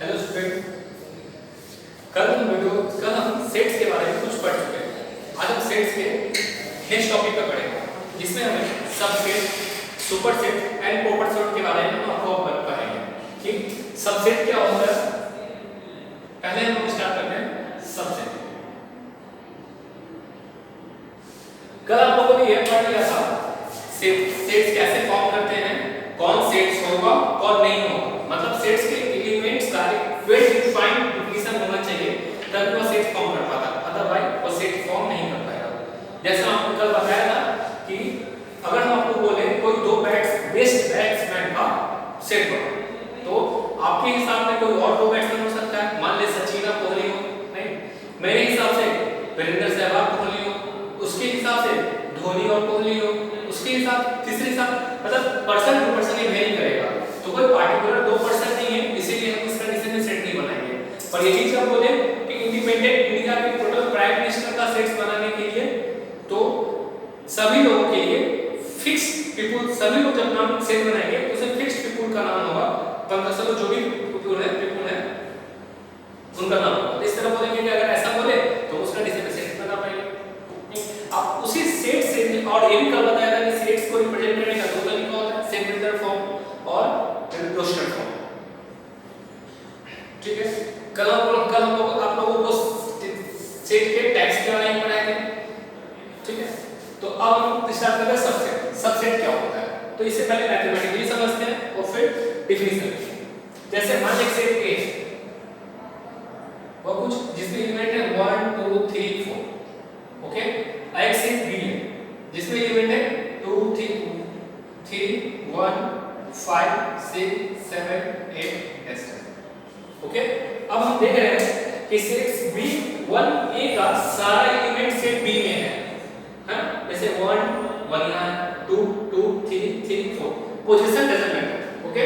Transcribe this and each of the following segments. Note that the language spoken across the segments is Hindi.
हेलो स्टूडेंट, कल हम सेट्स के बारे में कुछ पढ़ चुके हैं। आज हम सेट्स के नेक्स्ट टॉपिक पर पढ़ेंगे, जिसमें हमें सबसेट, सुपरसेट एंड प्रोपरसेट के बारे में हम आपको पढ़ेंगे कि सबसेट क्या होता है। पहले हम स्टार्ट करते हैं सबसेट। कल आप लोगों ने यह पढ़ लिया था सेट्स कैसे फॉर्म करते हैं, कौन सेट्स होगा कौन नहीं होगा। मतलब सेट्स के एलिमेंट्स का एक वेल डिफाइंड डिफिनेशन होना चाहिए, तभी वो सेट फॉर्म कर पाता, अदरवाइज वो सेट फॉर्म नहीं कर पाएगा। जैसा आपको कल बताया था कि अगर हम आपको बोले कोई दो बेस्ट बैट्समैन का सेट बनो, तो आपके हिसाब से कोई और दो बैट्समैन हो सकता है। मान ले सचिन और कोहली हो, नहीं, मेरे हिसाब से वीरेंद्र सहवाग कोहली हो, उसके हिसाब से धोनी और कोहली हो, उसके हिसाब तीसरे हिसाब, मतलब पर्सन टू पर्सन ये वेरी करेगा। तो कोई पार्टिकुलर दो पर्सन नहीं है, इसीलिए हम इस कंडीशन में सेट नहीं बनाएंगे। पर ये चीज आप बोले कि इंडिपेंडेंट इंडिया के टोटल प्राइम मिनिस्टर का सेट्स बनाने के लिए, तो सभी लोगों के लिए फिक्स पीपल, सभी लोग जब नाम सेट बनाएंगे तो उसे फिक्स पीपल का नाम होगा। 1500 जो भी पीपल है उनका नाम होगा। इस तरह बोलेंगे कि अगर ऐसा बोले तो उस कंडीशन में सेट बना पाएंगे। आप उसी सेट से, और ये भी कल बताया था कि सेट्स को रिप्रेजेंट करने का दो तरीका होता है, सेट बिल्डर फॉर्म और रोस्टर फॉर्म। ठीक है, कल हम लोग आप लोगों को सेट के टाइप्स के बारे में पढ़ाए थे। ठीक है, तो अब हम स्टार्ट करते हैं सबसेट। सबसेट क्या होता है, तो इससे पहले मैथमेटिकली समझते हैं और फिर डिफिनेशन। जैसे मान लीजिए सेट ए वो कुछ जिसमें एलिमेंट है 1 2 3 4, ओके। एक सेट बी है जिसमें एलिमेंट है 2 3 1 5 6 7 8 ऐसे, ओके। अब हम देख रहे हैं कि सेट बी 1 ए का सारा एलिमेंट सेट बी में है, जैसे 1 1 यहाँ 2 2 3 3 4, पोजीशन डजंट मैटर, ओके।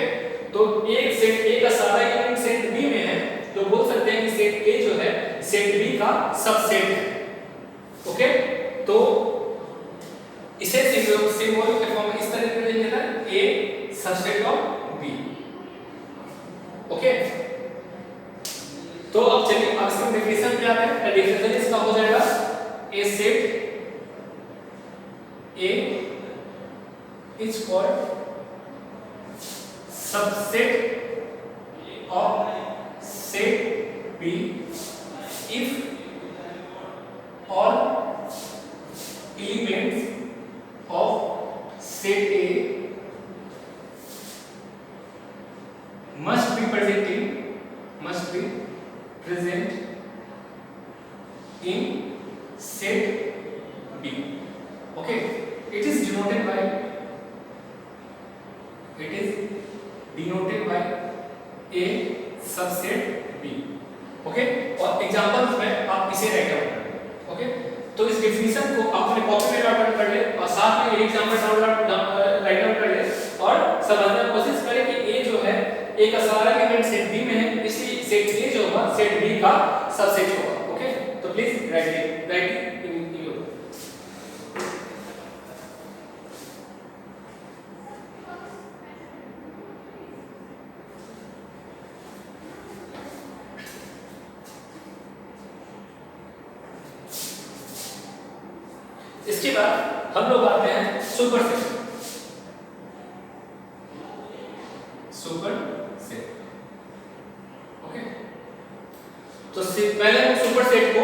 तो एक सेट ए का सारा एलिमेंट सेट बी में है, तो बोल सकते हैं कि सेट ए जो है सेट बी का सबसेट है, ओके। तो इसे सिंबल के फॉर्म में इस तरह से लिखा है, ए सबसेट ऑफ बी, ओके। तो अब चलिए अब इसका डेफिनेशन क्या है। डेफिनेशन इसका हो जाएगा A set A is called subset of set B if all elements of set A must be present in set B, okay. It is denoted by A subset B, okay. और एग्जांपल्स में आप इसे राइट आउट करें, ओके। तो इस डेफिनेशन को अपने कॉपी में राइट आउट कर ले और साथ में एग्जांपल राइट आउट कर ले और समझने की कोशिश करें कि ए जो है ए का सारा एलिमेंट सेट B में है, इसी सेट ए जो होगा सेट B का सबसेट होगा, ओके। तो प्लीज राइट इसके बाद हम लोग आते हैं सुपरसेट। ओके, तो पहले हम सुपरसेट को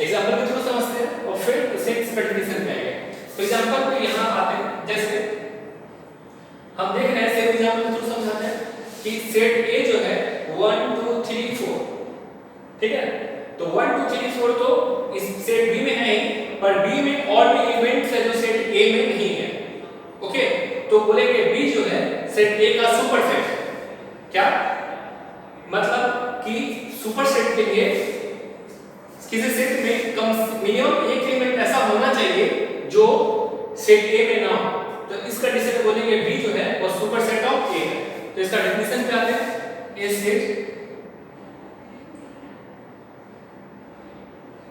एग्जांपल के थ्रू समझते हैं और फिर सेट का डेफिनेशन पे आएंगे। तो एग्जांपल पे यहां आते हैं, जैसे हम देख रहे हैं सेट एग्जांपल के थ्रू समझाते हैं कि सेट ए जो है 1 2 3 4, ठीक है। तो 1 2 3 4 तो इस सेट बी में है ही, पर बी में और भी एलिमेंट्स है जो सेट ए में नहीं है, ओके। तो बोलेंगे बी जो है सेट ए का सुपरसेट है। क्या मतलब कि सुपरसेट के लिए किसी सेट में कम मिनिमम एक एलिमेंट ऐसा होना चाहिए जो सेट ए में ना हो, तो इस कंडीशन में बोलेंगे बी जो है वो सुपरसेट ऑफ ए है। तो इसका डेफिनेशन क्या है, ए सेट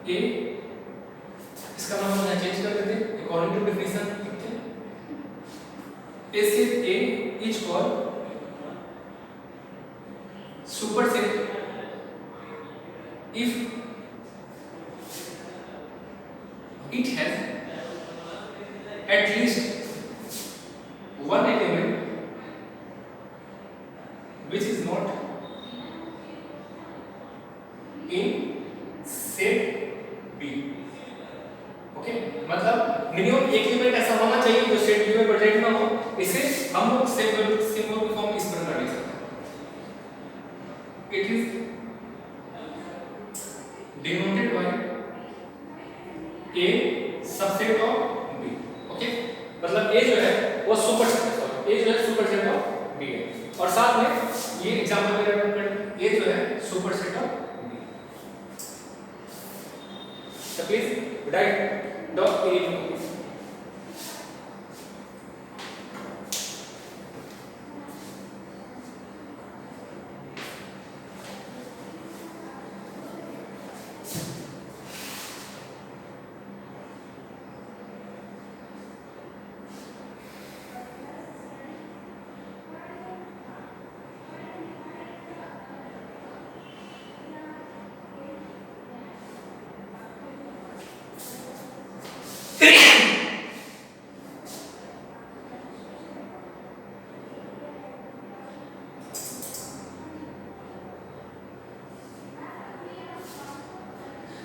ए, इसका नाम हम चेंज कर देते हैं अकॉर्डिंग टू डेफिनेशन लिखते हैं। A set A is called superset if it has at least one element which is not in set B. Okay, मतलब मिनिमम एक एलिमेंट ऐसा होना चाहिए जो सेट बी में प्रेजेंट ना हो। इसे हम लोग सिंबल की फॉर्म इस प्रकार लिख सकते हैं। It is denoted by A subset of B. Okay, मतलब ए जो है वो सुपरसेट है, ए जो है सुपरसेट ऑफ बी है, और साथ में ये एग्जांपल में ए जो है सुपरसेट ऑफ बी। तो प्लीज राइट dot a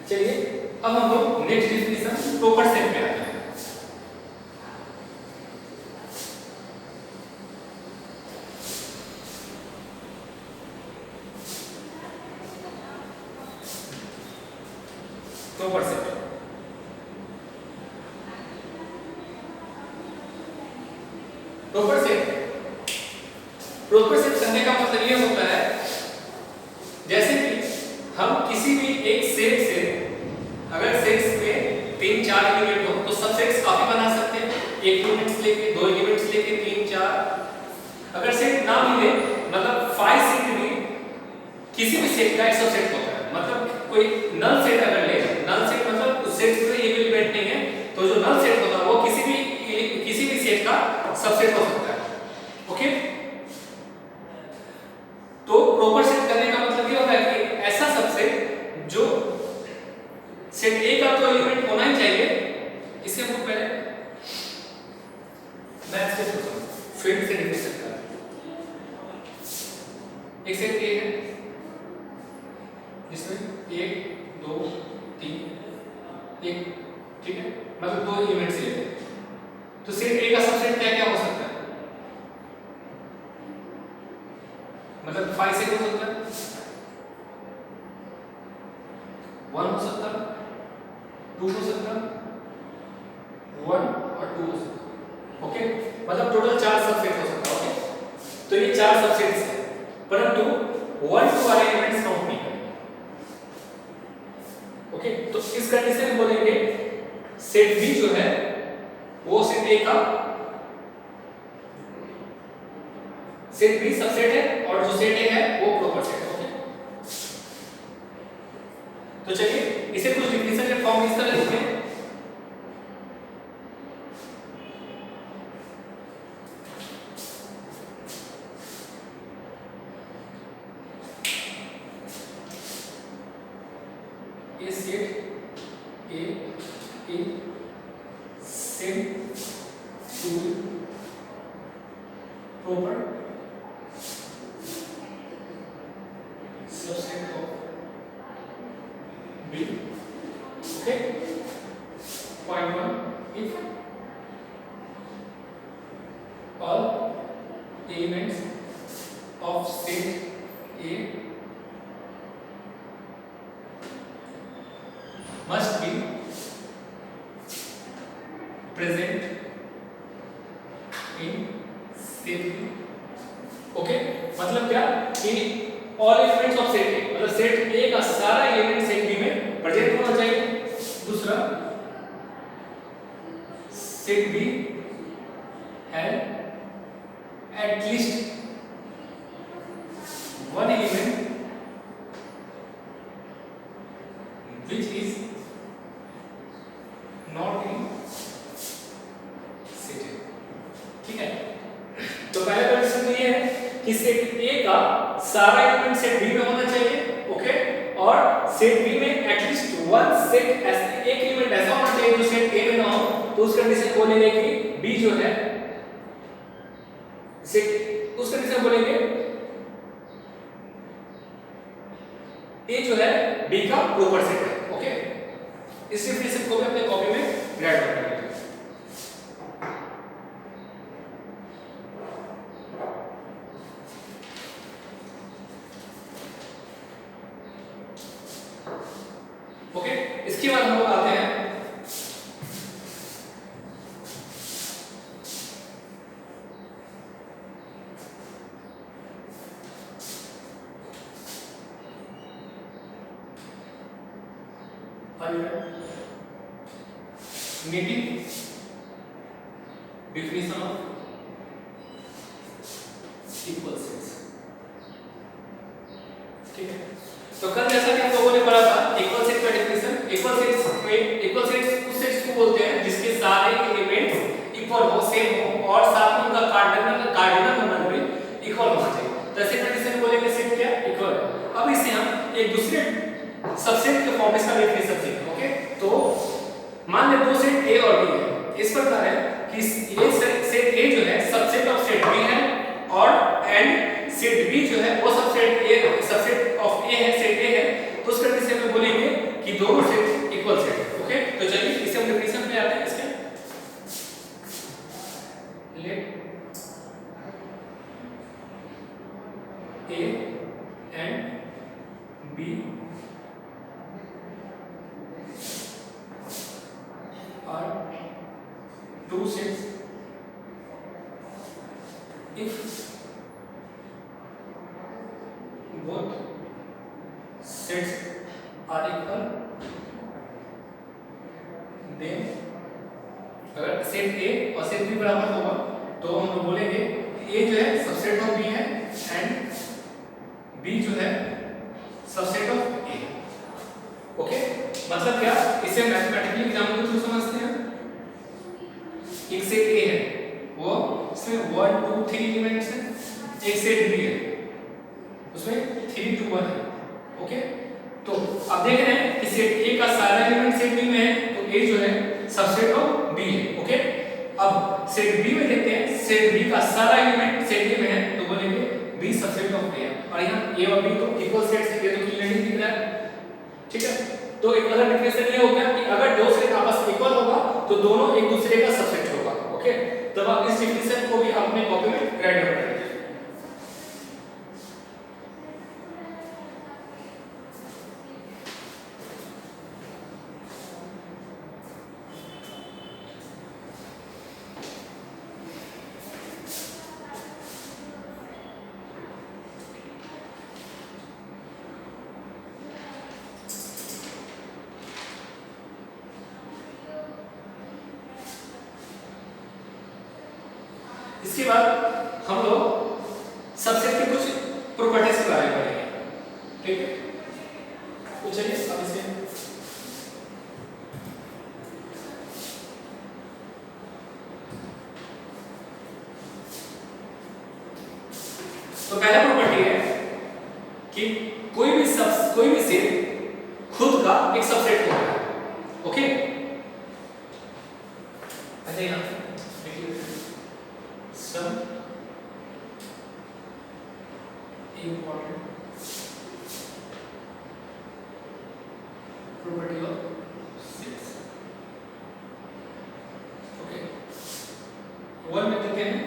चलिए अब हम लोग नेक्स्ट डेफिनेशन प्रॉपर सेट पे आते हैं। प्रॉपर सेट करने का मतलब ये होता है जैसे कि हम किसी भी एक सेट से अगर सेट्स में 3-4 एलिमेंट हो तो सब सेट्स काफी बना सकते हैं, एक एलिमेंट्स लेके, दो एलिमेंट्स लेके, 3-4। अगर सेट ना मिले मतलब 5 सेट भी किसी भी सेट का एक सबसेट होता है। मतलब कोई नल सेट अगर ले, नल सेट मतलब उस सेट में एक एलिमेंट नहीं है तो जो नल सेट होता है वो किसी भी सेट का सबसेट हो सकता है। ओके, तो प्रॉपर सेट करने का मतलब ये होता है कि ऐसा सबसेट जो सेट ए का तो एलिमेंट होना ही चाहिए। इसे हम पहले मैथ्स के थ्रू फील्ड से डिफाइन करते हैं। एक सेट ए है जिसमें 1 2 3 1, ठीक है, मतलब दो एलिमेंट्स लेते हैं तो सेट ए का सबसेट क्या क्या हो सकता है? मतलब 5 सेट हो सकता है, 1 हो सकता है, 2 हो सकता है, 1 और 2 हो सकता है। ओके, मतलब टोटल 4 सबसेट हो सकता है। ओके, तो ये 4 सबसेट्स हैं परंतु 1 2 वाले एलिमेंट्स काउंट नहीं करेंगे। ओके, तो इस कंडीशन में बोलेंगे सेट बी जो है वो सेट ए का सेट बी सबसेट है और जो सेट ए है वो प्रॉपर सेट है। ओके, तो चलिए इसे कुछ डिफिनेशन के फॉर्म इस तरह लिखते हैं। A set A in same to proper subset of B. Okay. Point 1, if all elements of set A must be present in set B. Okay, मतलब क्या कि all elements of set A, मतलब सेट ए का सारा एलिमेंट सेट बी में प्रेजेंट होना चाहिए। दूसरा, set B have at least one element which is not in set A। ठीक है, तो पहला कंडीशन ये है कि सेट ए का सारा एलिमेंट सेट बी में होना चाहिए, ओके, और सेट बी में एटलीस्ट वन सेट ऐसे एक एलिमेंट ऐसा होना चाहिए जो सेट ए में ना हो, तो उस कंडीशन को बोलेंगे कि बी जो है सेट, उस कंडीशन बोलेंगे ए जो है बी का प्रॉपर सेट है, ओके। इस डेफिनेशन को भी अपने कॉपी में राइट कर लीजिए। ओके, इसके बाद हम लोग आते हैं meeting definition of equal sets, ठीक है। तो कल जैसा कि हम लोगों ने पढ़ा था इक्वल सेट का डेफिनेशन, इक्वल सेट्स में इक्वल सेट्स उस सेट्स को बोलते हैं जिसके सारे एलिमेंट्स इक्वल हो, सेम हो और साथ में उनका कार्डिनल नंबर भी इक्वल होना चाहिए। तो ऐसे कंडीशन बोलेंगे सेट क्या इक्वल है। अब इसे हम एक दूसरे सबसेट के फॉर्म इसका डेफिनेशन सीखेंगे, ओके। तो मान ले दो सेट ए और बी है, इस प्रकार है कि ये सेट ए जो है सबसेट ऑफ सेट बी है और एंड सेट बी जो है वो सबसेट ऑफ ए है, सेट ए है, तो उस कंडीशन में बोलेंगे कि दोनों सेट इक्वल सेट है, ओके। तो चलिए इसे हम डेफिनेशन पे आते हैं। इसके let A and B are two sets if both sets are equal, then अगर सेट ए और सेट बी बराबर होगा तो हम लोग बोलेंगे ए जो है सबसेट ऑफ बी है एंड बी जो है सबसेट ऑफ ए, ओके। मतलब क्या, इसे मैथमेटिकली एग्जाम्पल के थ्रू समझते हैं। एक सेट ए है, वो इसमें 1 2 3 एलिमेंट्स हैं, एक सेट बी है उसमें 3 2 1 है, ओके। तो अब देख रहे हैं कि सेट ए का सारा एलिमेंट सेट बी में है, तो ए जो है सबसेट ऑफ बी है, ओके। अब सेट बी में देखते हैं सेट बी का सारा एलिमेंट सेट ए में है, तो बोलेंगे बी सबसेट ऑफ ए है। और यहां ए और बी तो इक्वल सेट्स है, ये तो क्लियरली दिख रहा है, ठीक है। तो एक अलग डेफिनेशन ये हो गया कि अगर दो सेट आपस में इक्वल होगा तो दोनों एक दूसरे का सबसेट होगा, ओके। तब आप इस डेफिनेशन को भी अपने कॉपी में राइट डाउन करेंगे। इसके बाद हम लोग सबसेट के कुछ प्रॉपर्टीज के बारे में पढ़ेंगे, ठीक है। तो चलिए अब इसे तो पहला प्रॉपर्टी है कि कोई भी सेट खुद का एक सबसेट होता है, ओके। अच्छा यहां some important property of sets, okay। One में देते हैं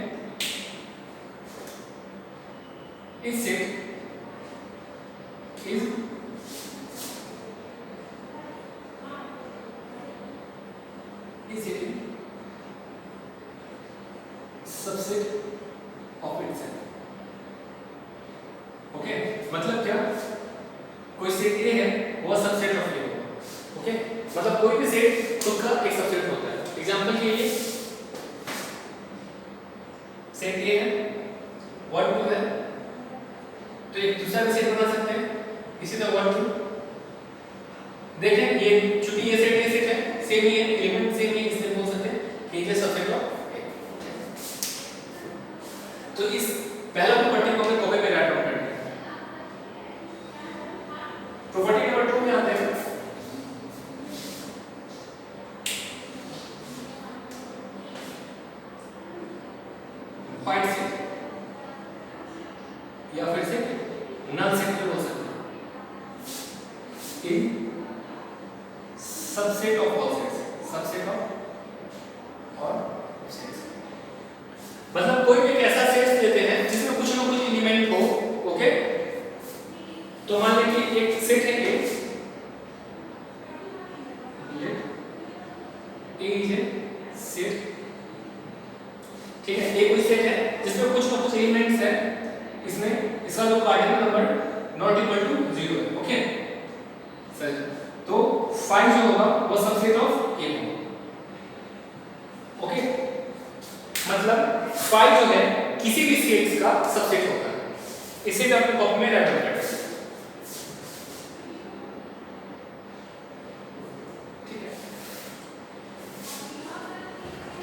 इस set is subset of itself, okay. मतलब क्या, कोई सेट ए है वो सबसेट ऑफ ए होगा, ओके। मतलब कोई भी सेट खुद का एक सबसेट होता है। एग्जांपल के लिए सेट ए है 1 2 है, तो एक दूसरा भी सेट बना सकते हैं इसी तरह 1 2। देखें ये चूंकि ये सेट है सेम ही है, एलिमेंट सेम ही, इसलिए बोल सकते हैं कि ये सबसेट ऑफ। तो इस पहला प्रॉपर्टी को हमें कॉपी पे राइट डाउन करना है। प्रॉपर्टी नंबर 2 में आते हैं। वाइड सेट या फिर से नल सेट भी हो सकता है। In subset of all sets, subset of all sets मतलब कोई भी एक ऐसा सेट लेते हैं जिसमें कुछ ना कुछ एलिमेंट हो। ओके, तो मान लीजिए एक सेट है ए इज ए सेट, ठीक है। एक कोई सेट है जिसमें कुछ ना कुछ एलिमेंट्स है, इसमें इसका जो cardinal number not equal to 0 है। ओके सर, तो 5 जो होगा वो सबसेट ऑफ ए होगा। ओके, मतलब 5 जो है किसी भी सेट का सबसेट होता है। इसे भी आपको कॉपी में राइट करना है, ठीक है।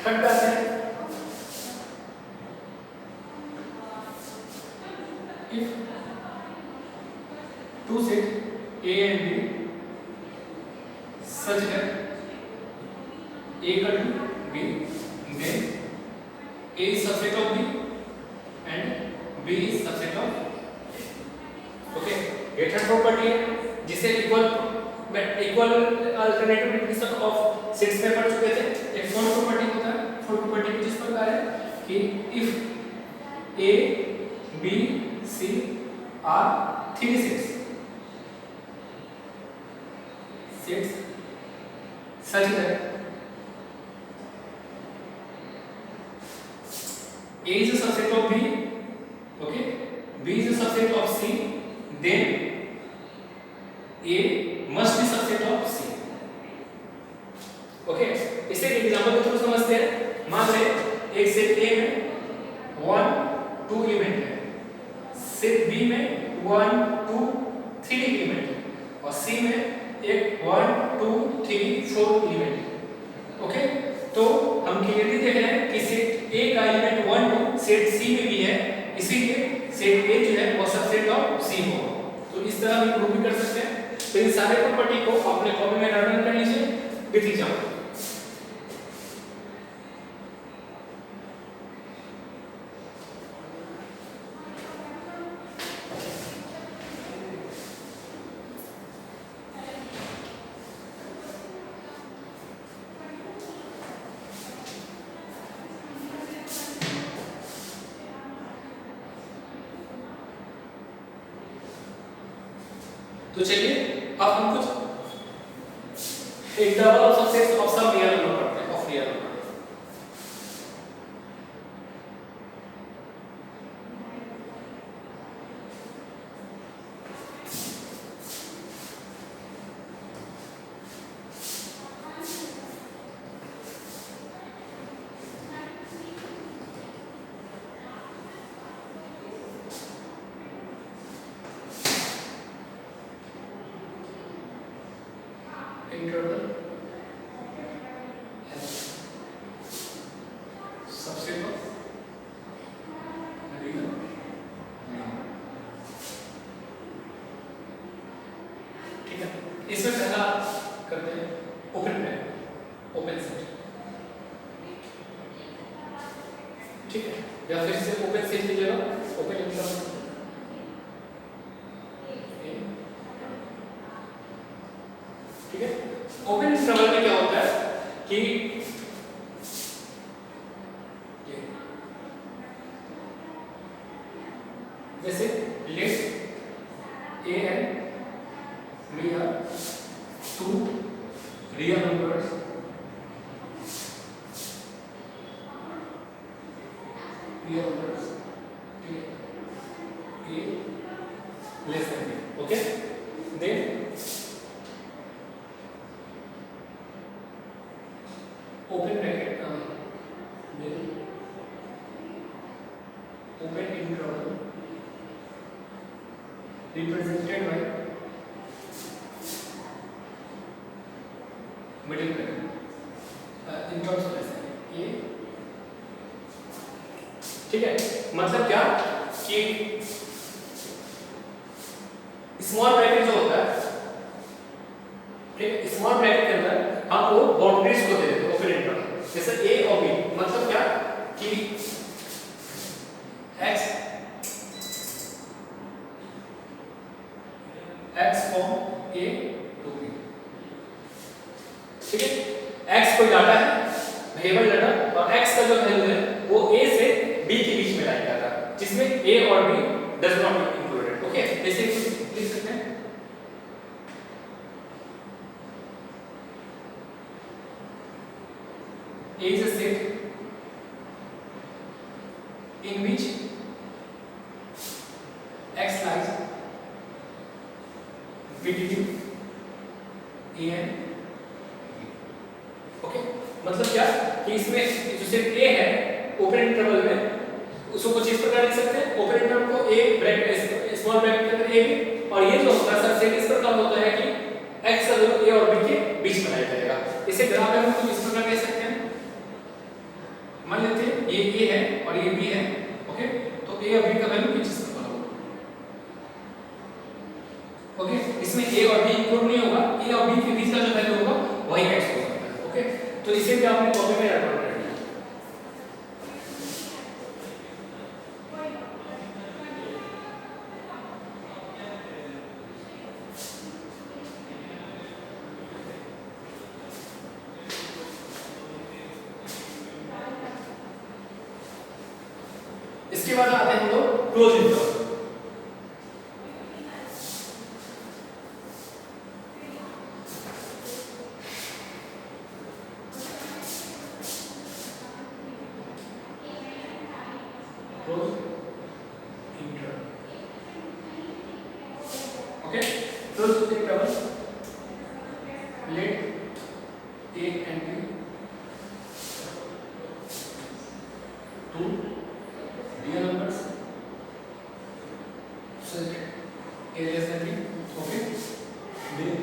थर्ड बात है if two set A and B such that A equal to B, then A is subset of B and B is subset of A. Okay, ये थर्ड प्रॉपर्टी है जिसे equal alternative definition of sets में पढ़ चुके थे। एक फोर्थ प्रॉपर्टी होता है, फोर्थ प्रॉपर्टी कुछ इस प्रकार है कि if A B C are 3 sets such that A is a subset of B, okay, B is a subset of C, then A must be subset of C. Okay, इसे एक एग्जांपल के थ्रू समझते हैं। मान ले एक सेट A में 1 2 एलिमेंट है, सेट B में 1 2 3 एलिमेंट है और C में एक 1 2 3 4 एलिमेंट है। ओके, तो हम क्लियरली देख रहे हैं कि सेट A का एलिमेंट 1 2 सेट C में भी है, इसीलिए सेट A जो है वो सबसेट ऑफ C होगा। तो इस तरह हम प्रूव भी कर सकते हैं। तो इन सारे प्रॉपर्टी को अपने कॉपी में नोट कर लीजिए विथ एग्जांपल। तो चलिए अब हम कुछ एक double of subsets of some real number पढ़ते हैं, of real number. Interval subset of real ठीक है। इसमें पहला करते हैं ओपन में, ओपन सेट, ठीक है, या फिर से ओपन सेट लीजिएगा, ओपन इंटरवल ठीक है। ओपन इंटरवल में क्या होता है कि जैसे late A and B are 2 real numbers ठीक है, A less than B, okay, then open bracket then open interval represented by middle bracket in terms of A, ठीक है। मतलब क्या कि स्मॉल ब्रैकेट जो होता है स्मॉल ब्रैकेट के अंदर हम वो बाउंड्रीज को दे देते हैं ओपन इंटरवल, जैसे ए और बी, मतलब क्या कि x from a to b, ठीक है। x कोई डाटा है, वेरिएबल डाटा, और x का जो वैल्यू है वो a से b के बीच में लाया जाता है, जिसमें a और b does not included, okay. जैसे कुछ लिख सकते हैं, A is a set in which x lies between A and B, okay. मतलब क्या कि इसमें जो सेट A है ओपन इंटरवल में, उसको कुछ इस प्रकार लिख सकते हैं, ओपन इंटरवल को A ब्रैकेट स्मॉल ब्रैकेट के अंदर A B, और ये जो होता है सेट इस प्रकार होता है कि x का वैल्यू A और B के बीच में लाया जाएगा। इसे ग्राफ में हम कुछ इस प्रकार दे सकते हैं, मान लेते हैं ये A है और ये B है, ओके। तो A और B का वैल्यू कुछ इस प्रकार होगा, ओके। इसमें A और B इंक्लूड नहीं होगा, A और B के बीच का जो वैल्यू होगा वही x हो सकता है, ओके। तो इसे भी आपने कॉपी में रखना है। इसके बाद आते हैं हम लोग close interval. Close interval, okay. Close interval let A and B two real numbers so that A less than B, okay, then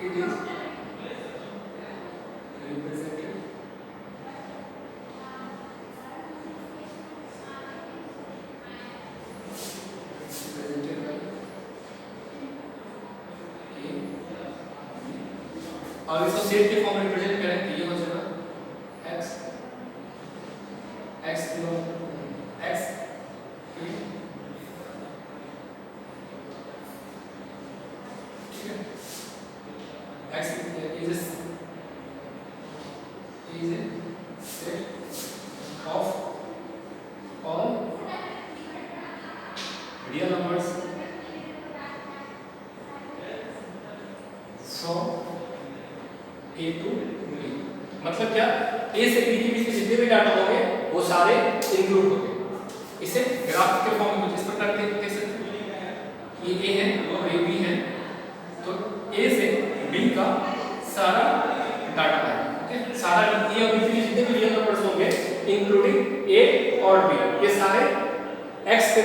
it is represented by A, और इसको सेट के फॉर्म में रिप्रेजेंट करें तो ये हो जाएगा x x belong x ठीक है, x is a set of all real numbers from A to B, मतलब क्या A से B के बीच में जितने भी डाटा होंगे वो सारे इंक्लूड होंगे। इसे ग्राफ के फॉर्म में कुछ इस प्रकार देख सकते हैं, ये A है और ये B है, तो A से B का सारा डाटा है, ओके। सारा A और B के जितने भी रियल नंबर्स होंगे इंक्लूडिंग A और B, ये सारे x के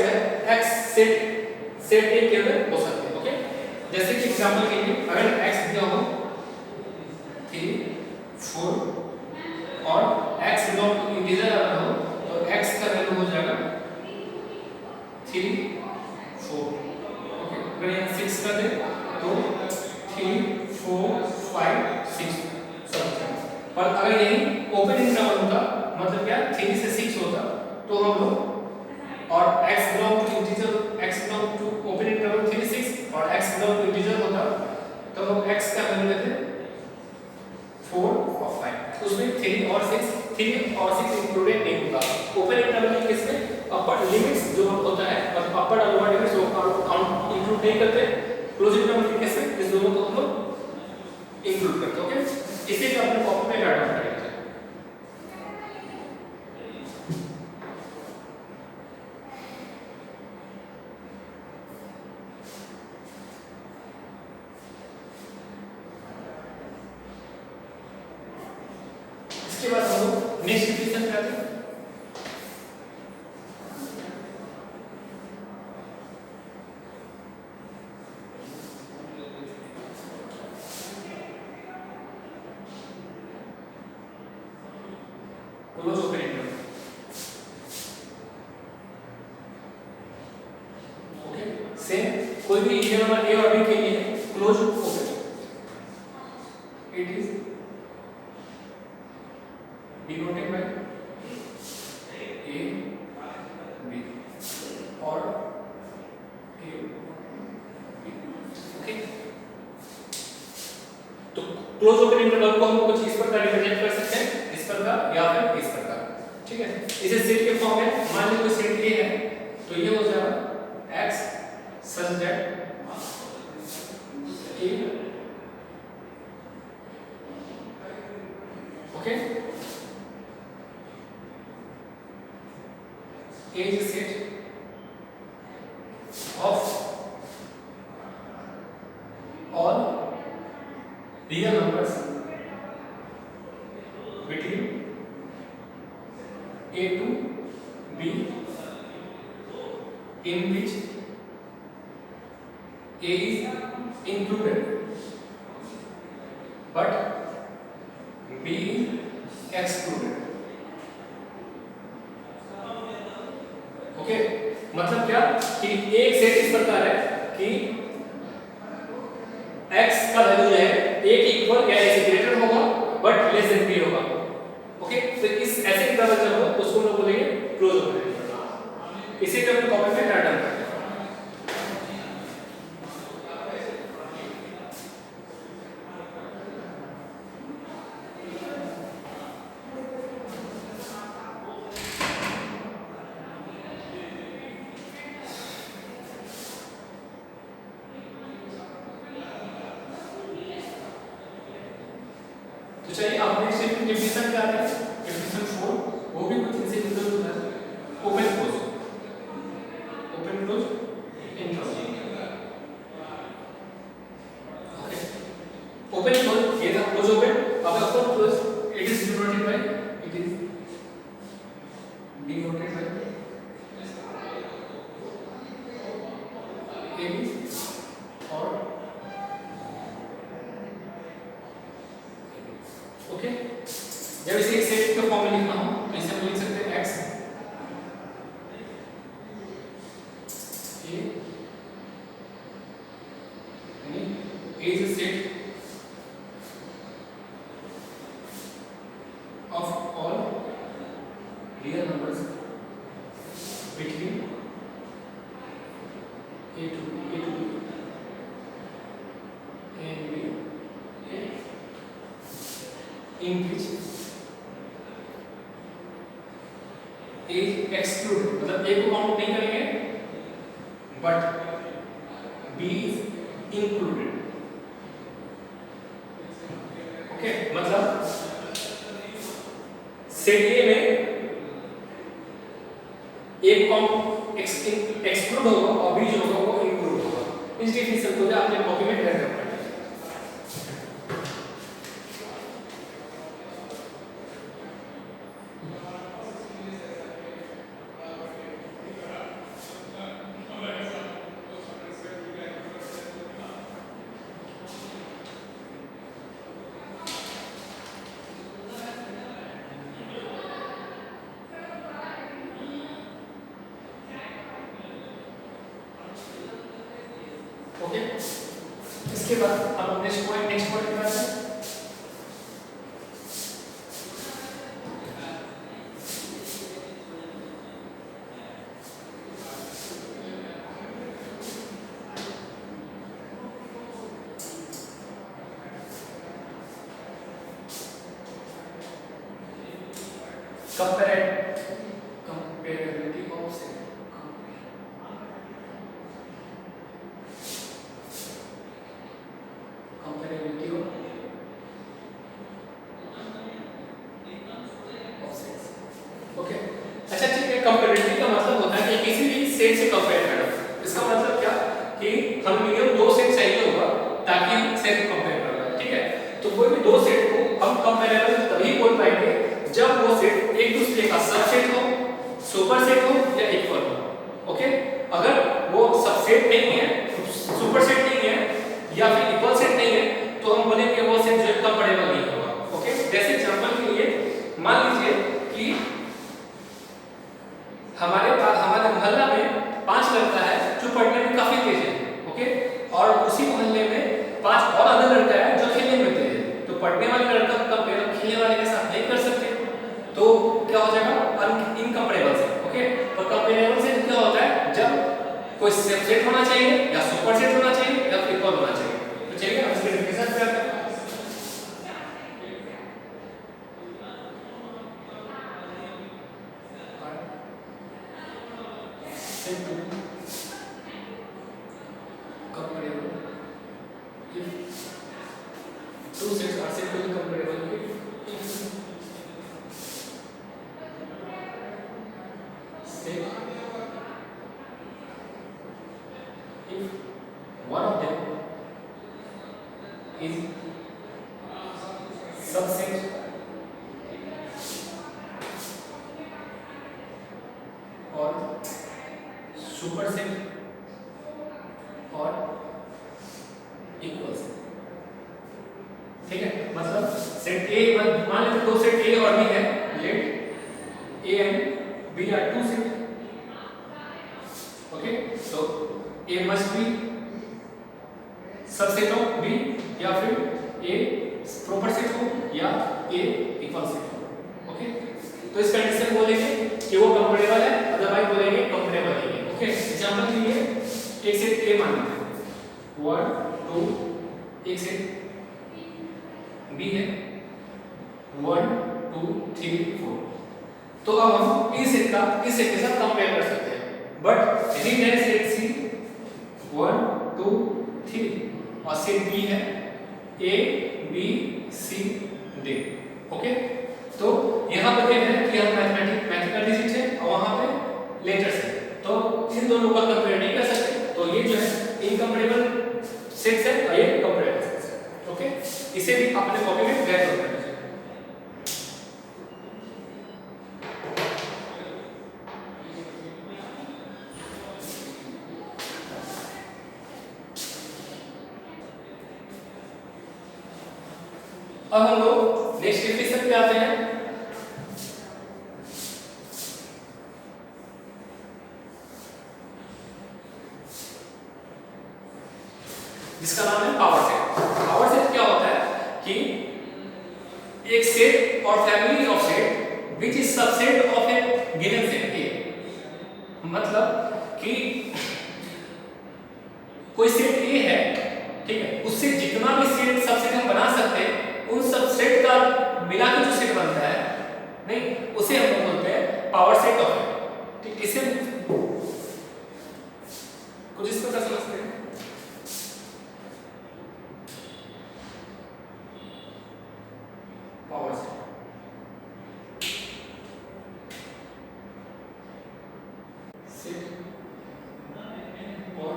x सेट A के अंदर हो सकते हैं, ओके। जैसे कि एग्जांपल के लिए अगर x दिया हो 3 4 और x बिलोंग टू इंटीजर अगर हो तो x का वैल्यू हो जाएगा 3 4, ओके। अगर यहाँ 6 कर दे तो 3 4 5 6 सब। पर अगर यही ओपन इंटरवल होता, मतलब क्या 3 से 6 होता, तो हम लोग और x belong to integer, x belong to open interval 3 6 और x बिलोंग टू इंटीजर होता, तो हम x का वैल्यू लेते 4 और 5, उसमें 3 और 6 इंक्लूडेड नहीं होगा। ओपन इंटरवल के केस में अपर लिमिट्स जो होता है और अपर और लोअर लिमिट्स काउंट इंक्लूड नहीं करते, क्लोज इंटरवल के केस में इस दोनों को हम लोग इंक्लूड करते हैं, ओके। इसे जो अपने कॉपी में ऐड करेंगे। इसके बाद हम लोग नेक्स्ट डिफिनेशन पे आते हैं। Close open interval, okay. Same कोई भी इंटीजर नंबर a और b के लिए close open, close open interval को हम कुछ इस प्रकार रिप्रेजेंट कर सकते हैं, इस प्रकार या फिर इस प्रकार, ठीक है। इसे सेट के फॉर्म में मान लीजिए कोई सेट ये है तो ये हो जाएगा x such that a, okay, a is a set of all real numbers between a to b in which a is included but b is excluded, okay. मतलब क्या कि एक सेट इस प्रकार है कि x का वैल्यू जो है a के इक्वल या a से ग्रेटर होगा बट लेस देन b होगा, ओके। तो इस ऐसे इंटरवल जब हो उसको हम लोग बोलेंगे क्लोज ओपन इंटरवल। इसी को हम कॉपी में डाटा करते हैं। तो चलिए अब नेक्स्ट डेफिनेशन क्या है, डेफिनेशन 4, वो भी कुछ इनसे मिलता जुलता है। Open close interval, okay. Open close ये था क्लोज ओपन, अब open close it is denoted by A B और ओके। जब इसे एक सेट के फॉर्म में लिखना हो तो इसे हम लिख सकते हैं x a is a set of all real numbers between a to b and b in which a excluded, मतलब a को काउंट नहीं करेंगे but b is included, okay. मतलब सेट ए में एक काउंट एक्सक्लूड होगा और b जो होगा वो इंक्लूड होगा। इस डेफिनेशन को आपने कॉपी में ड्रा करना है। ओके, इसके बाद अब नेक्स्ट पॉइंट की बात है। Comparability of set, comparability of sets, okay. अच्छा ठीक है, कंपैरेबिलिटी का मतलब होता है कि किसी भी सेट से कंपेयर करना। इसका मतलब क्या कि हम मिनिमम दो सेट चाहिए होगा ताकि हम सेट को कंपेयर कर पाए, ठीक है। तो कोई भी दो सेट को हम कंपैरेबल तभी बोल पाएंगे जब वो सेट एक दूसरे का सबसेट हो, सुपरसेट हो या इक्वल हो, ओके। अगर वो सबसेट नहीं है, सुपरसेट नहीं है या फिर इक्वल सेट नहीं है तो हम बोलेंगे वो सेट जो है कंपैरेबल नहीं होगा, ओके। जैसे एग्जांपल के लिए मान लीजिए कि हमारे मोहल्ला में 5 लड़का है जो पढ़ने में काफी तेज है, ओके। और उसी मोहल्ले में 5 और अलग लड़का है जो खेलने में तेज है। तो पढ़ने वाले लड़का को कंपेयर खेलने वाले के साथ नहीं कर सकते, तो क्या हो जाएगा इनकंपेरेबल से, ओके। और कंपेरेबल से क्या होता है जब कोई सबसेट होना चाहिए या सुपरसेट होना चाहिए या इक्वल होना चाहिए। तो चलिए हम इसके डेफिनेशन पे आते हैं। two sets are said to be comparable set if one of them is subset or superset और इक्वल सेट। ठीक है, मतलब सेट ए मान लेते दो सेट ए और बी है, let A and B are two set. Okay, so A must be subset of B या फिर A प्रॉपर सेट हो या A इक्वल सेट हो। ओके, तो इस कंडीशन बोलेंगे कि वो कंपेरेबल है, अदरवाइज बोलेंगे कंपेरेबल नहीं है। ओके, एग्जांपल के लिए एक सेट A मान लेते हैं 1 2, एक सेट B है 1 2 3 4। तो अब हम इस सेट के साथ कंपेयर कर सकते हैं, बट रीड है सेट C 1 2 3 और सेट B है A B C D। Okay, तो यहाँ पर क्या है कि हम मैथमेटिकल डिजिट है और वहाँ पे लेटर्स है, तो इन दोनों का कंपेयर नहीं कर सकते। तो ये जो है इनकम्पेरेबल सेट्स है और ये कंपेरेबल सेट्स है। ओके, इसे भी अपने कॉपी में ड्रैग कर लीजिए। अब हम लोग नेक्स्ट डेफिनेशन पे आते हैं। जिसका नाम है पावर सेट। पावर सेट क्या होता है कि एक सेट और family of set which is subset of A given set A. मतलब कि कोई सेट ए है, ठीक है, उससे जितना भी सेट सबसेट हम बना सकते हैं, उन सब सेट का मिला के जो सेट बनता है, नहीं, उसे हम लोग बोलते हैं पावर सेट ऑफ। ठीक, इसे कुछ इस प्रकार समझते हैं। पावर सेट सेट और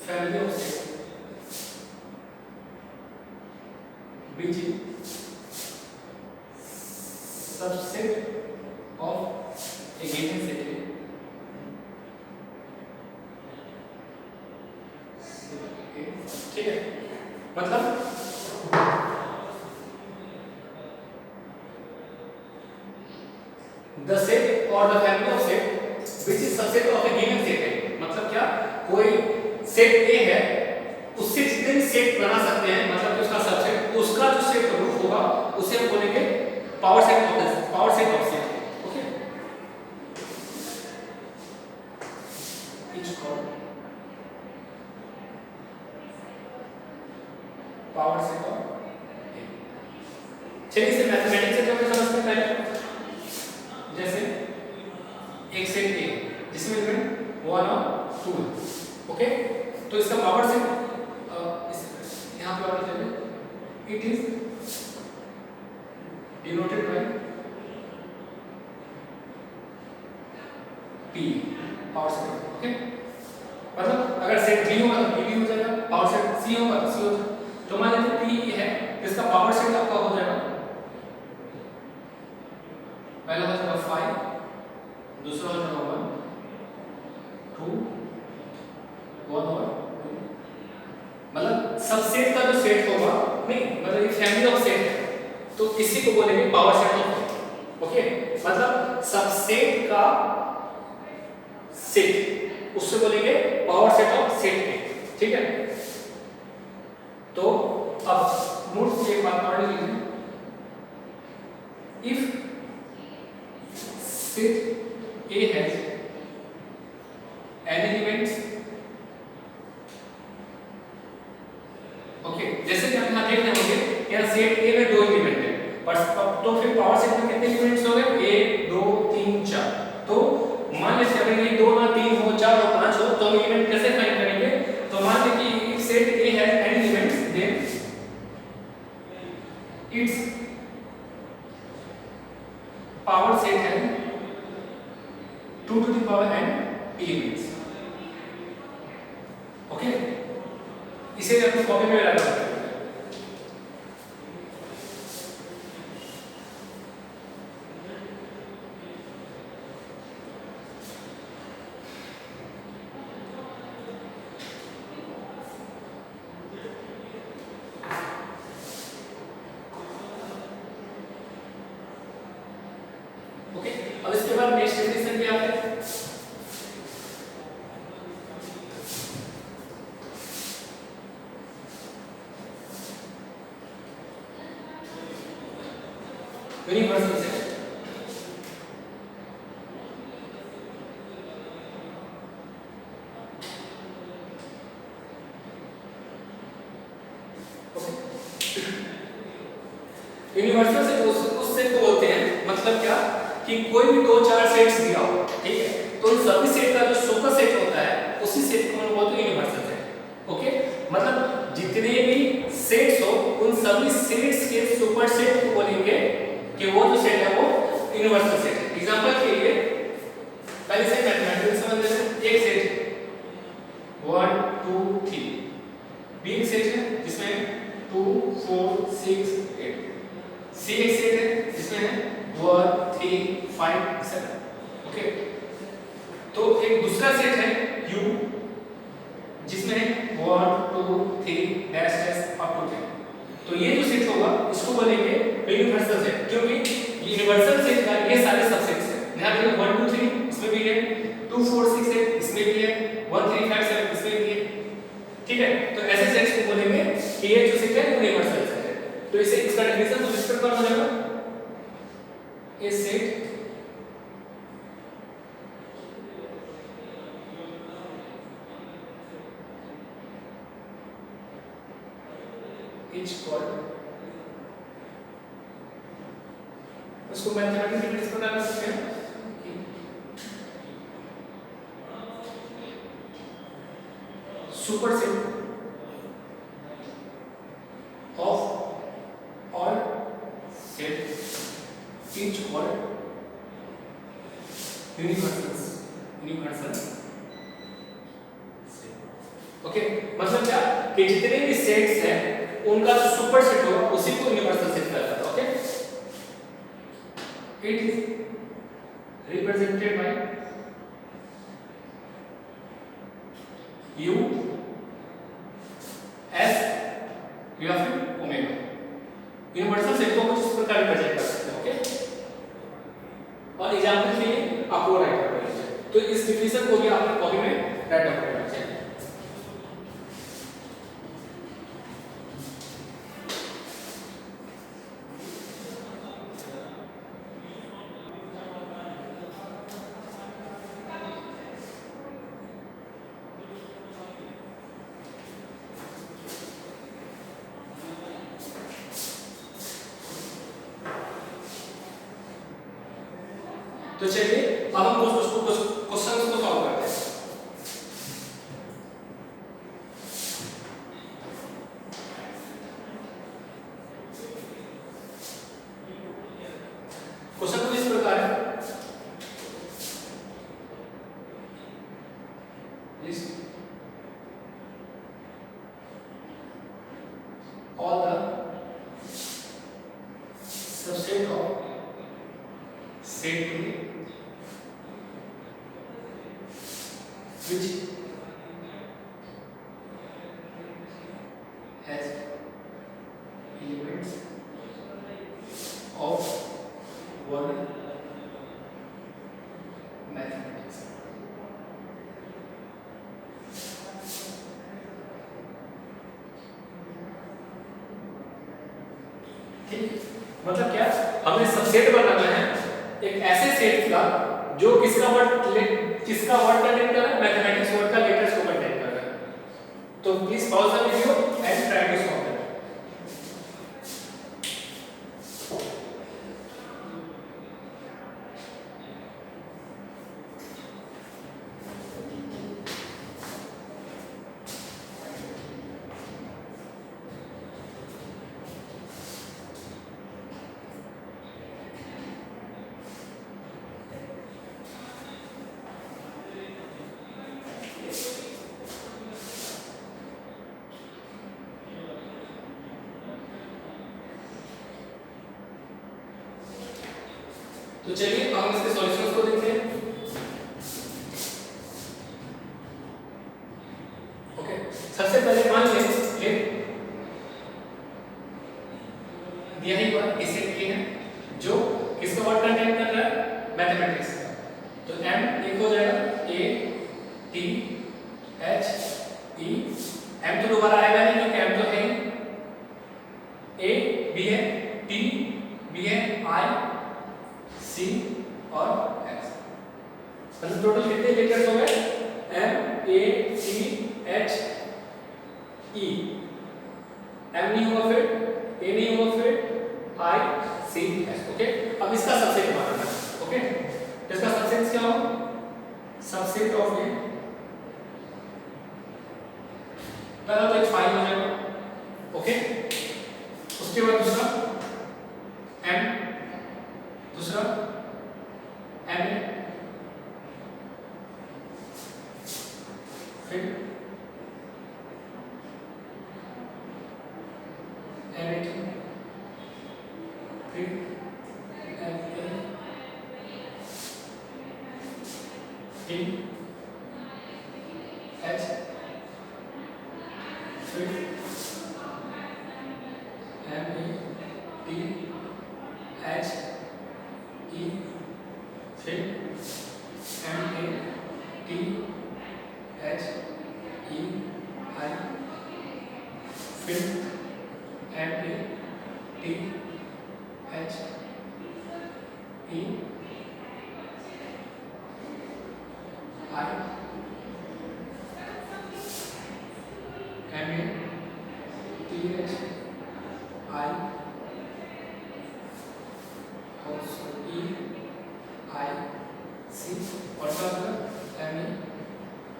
family of set which is subset of a given set है। ठीक है, मतलब the set or the family of set which is subset of a given set है। मतलब क्या, कोई सेट A है, उससे जितने भी सेट बना सकते हैं, मतलब कि उसका सबसेट, उसका जो सेट रूट होगा उसे हम बोलेंगे power set of set. Okay, etch called power set of. चलिए इसे मैथमेटिक्स से कैसे समझते हैं पहले। जैसे एक सेट ए जिसमें एलिमेंट 1 और 2। ओके, तो इसका पावर सेट यहाँ पे और चलिए, it is denoted bye P power set. Okay, मतलब अगर सेट B होगा तो B हो जाएगा, पावर सेट C होगा तो C हो जाएगा। तो मान लीजिए P है, इसका पावर सेट आपका हो जाएगा, पहला हो जाएगा 5, दूसरा हो जाएगा 1 2 1 और 2। मतलब सबसेट का जो सेट होगा, नहीं मतलब ये फैमिली ऑफ सेट है, तो इसी को बोलेंगे पावर सेट ऑफ। ओके, मतलब सबसेट का सेट, उससे बोलेंगे पावर सेट ऑफ सेट ए। ठीक है, तो अब नोट से एक बात पढ़ लीजिए। If set A has an elements, okay, जैसे कि हम यहाँ देख रहे होंगे यहाँ सेट ए में 2 एलिमेंट है, पर तो फिर पावर सेट में कितने एलिमेंट्स हो गए, 1 2 3 4। तो मान लीजिए अगर ये 2 ना 3 हो 4 हो 5 हो, तो हम एलिमेंट कैसे फाइंड करेंगे। तो मान लीजिए कि सेट ए इसे अपनी कॉपी में रखना है। ओके, अब इसके बाद नेक्स्ट डेफिनेशन क्या है? Universal set. यूनिवर्सल सेट उस सेट को बोलते हैं, मतलब क्या कि कोई भी 2-4 सेट्स दिया हो, ठीक है, तो उन सभी सेट का जो सुपर सेट होता है उसी सेट को हम बोलते हैं यूनिवर्सल सेट। ओके, मतलब जितने भी सेट्स हो उन सभी सेट्स के सुपर सेट को बोलेंगे कि वो जो सेट है वो यूनिवर्सल सेट है। एग्जांपल के लिए पहले से मैथमेटिक्स समझ लेते हैं। एक सेट 1 2 3 बी एक सेट है जिसमें 2 4 6 8, सी एक सेट है जिसमें है 1 3 5 7। ओके, तो एक दूसरा सेट है U जिसमें है 1 2 3 डैश डैश अप टू 10। तो ये जो सेट होगा इसको बोलेंगे यूनिवर्सल सेट, क्योंकि यूनिवर्सल सेट का ये सारे सबसेट्स हैं। ध्यान रखिए 1 2 3 इसमें भी है, 2 4 6 8 इसमें भी है, 1 3 5 7 इसमें भी है। ठीक है, तो ऐसे सेट्स को बोलेंगे कि ये जो सेट है यूनिवर्सल सेट है। तो इसे इसका डेफिनेशन तो इस प्रकार हो जाएगा, ए सेट इज कॉल्ड, उसको मैथमेटिकली इस प्रकार लिख सकते हैं super set of all set is called universal set। Okay, मतलब क्या कि जितने भी सेट्स हैं उनका जो सुपर सेट होगा उसी को यूनिवर्सल सेट कहा जाता है। Okay, it is represented by U S या फिर ओमेगा। यूनिवर्सल सेट को कुछ इस प्रकार रिप्रेजेंट कर सकते हैं। ओके, और एग्जांपल के लिए आपको राइट करना है, तो इस डिफिनेशन को भी आपने कॉपी में राइट डाउन करना है। तो चलिए अब हम कुछ क्वेश्चंस को सॉल्व करते हैं। क्वेश्चन कुछ इस प्रकार है, list all the subset of set A which has elements of one mathematics। ठीक, मतलब क्या हमें सबसेट बनाना है एक ऐसे सेट का जो किसका वर्ड कंटेन कर रहा है, मैथमेटिक्स वर्ड का लेटर्स को कंटेन कर रहा है। तो please pause the video and try to solve it. तो चलिए अब हम इसके सॉल्यूशंस को देखते हैं। ओके, सबसे पहले मान लें दिया ही हुआ इस सेट के हैं जो किसका वर्ड कंटेन कर रहा है, मैथमेटिक्स का। तो m एक हो जाएगा a t h e, m तो दोबारा आएगा नहीं क्योंकि m तो है a b है, t b है, i c और x। मतलब टोटल कितने लेटर्स हो गए, m a t h e। m नहीं होगा फिर, a नहीं होगा फिर, I C S। ओके, अब इसका सबसेट बनाना है। ओके, तो इसका सबसेट क्या हो, सबसेट ऑफ ए, पहला तो एक फाइल हो जाएगा। ओके, उसके बाद दूसरा M, दूसरा M A, फिर M A T, फिर M A T H, फिर M A T H E, फिर M A T H E I, फिर M A T H E I, M A T H I, also E I C, और क्या होगा, M A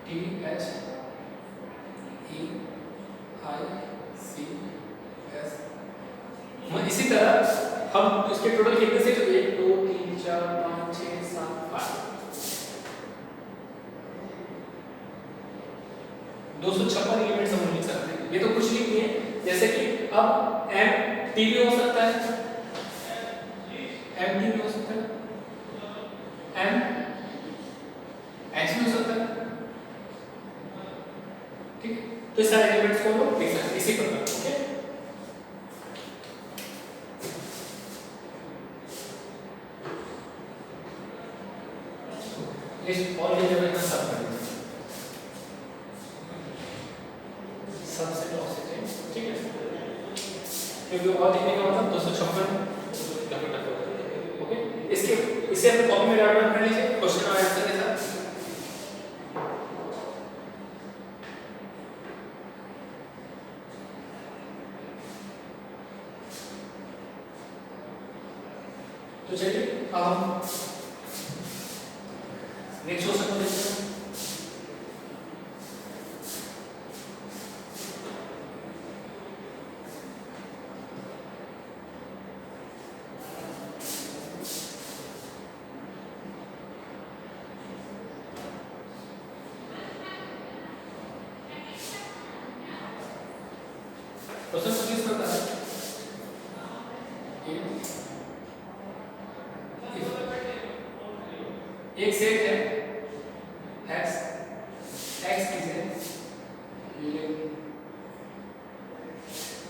T H E I C S। इसी तरह हम इसके टोटल कितने सेट, 1 2 3 4 5 6 7 8, 256 एलिमेंट्स हम लिख सकते हैं। ये तो कुछ नहीं है, जैसे कि अब m t भी हो सकता है, m t भी हो सकता है, m h भी हो सकता है। ठीक है, तो इस सारे एलिमेंट्स को हम लिख सकते हैं इसी प्रकार। ओके, और ये जब इतना सब करेंगे सबसेट ऑफ सेट, ठीक है, क्योंकि और लिखने का मतलब 256। ओके, इसके इसे अपने कॉपी में डाउनलोड कर लीजिए क्वेश्चन और आंसर के साथ। तो चलिए अब हम नेक्स्ट क्वेश्चन को देखते हैं। क्वेश्चन को किस प्रकार है, एक सेट है x, x is a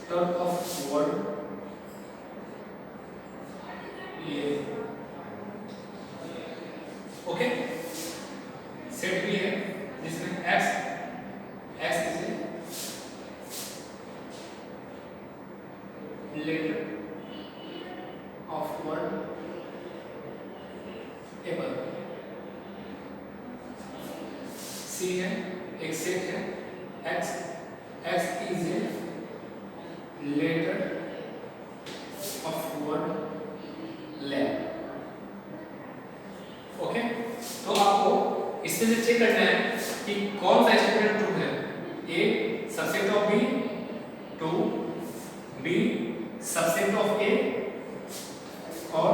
term of word ये, ओके, सेट भी है जिसमें x is a letter of word able, C है एक सेट है x, x is a letter of word lab। Okay, तो आपको इसमें से चेक करना है कि कौन सा स्टेटमेंट ट्रू है, a subset of b, 2 b subset of a, और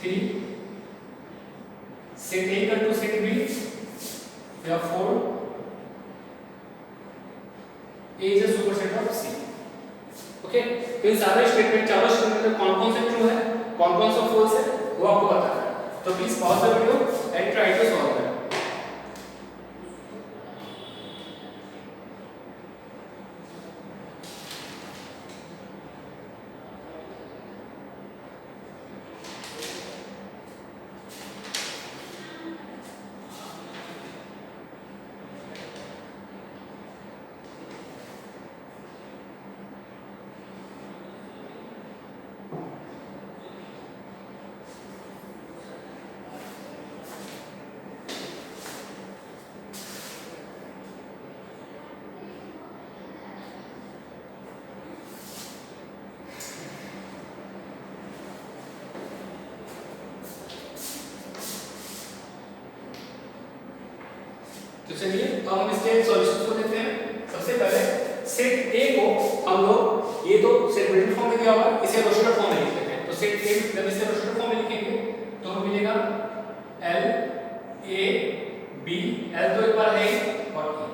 3 set A equal to set B, या 4 A is a superset of C। Okay, तो इन सारे स्टेटमेंट, चारों स्टेटमेंट में कौन कौन से ट्रू है, कौन कौन सा फॉल्स है, वो आपको बताना है। तो please pause the video and try to solve it. तो चलिए अब हम इसके सॉल्यूशंस को देखते हैं। सबसे पहले सेट ए को हम लोग, ये तो सेट मिडिल फॉर्म में दिया हुआ, इसे रोस्टर फॉर्म में लिख लेते हैं। तो सेट ए जब इसे रोस्टर फॉर्म में लिखेंगे तो हमें मिलेगा L A B, L तो एक बार है और E,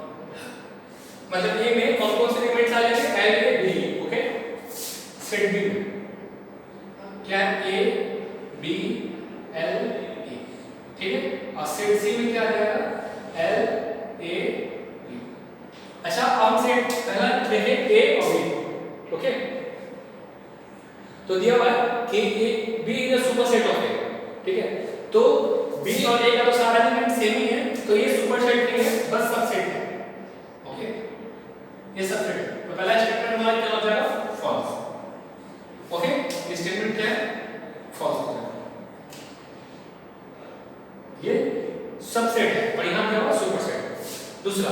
मतलब ए में कौन कौन से एलिमेंट्स आ जाएंगे, L A B, okay. Set B में क्या है, A B L E, ठीक है। और सेट सी में क्या आ जाएगा, L A B। अच्छा अब सेट पहला देखें A और B, ओके। तो दिया हुआ है कि A B is a super set of A, ठीक है। तो B और A का तो सारा एलिमेंट सेम ही है, तो ये सुपर सेट नहीं है, बस सबसेट है, ओके। ये सबसेट है। तो पहला स्टेटमेंट हमारा क्या हो जाएगा, फॉल्स, ओके। ये स्टेटमेंट क्या है, फॉल्स हो जाएगा। ये सबसेट है, परिणाम क्या होगा, सुपर सेट। दूसरा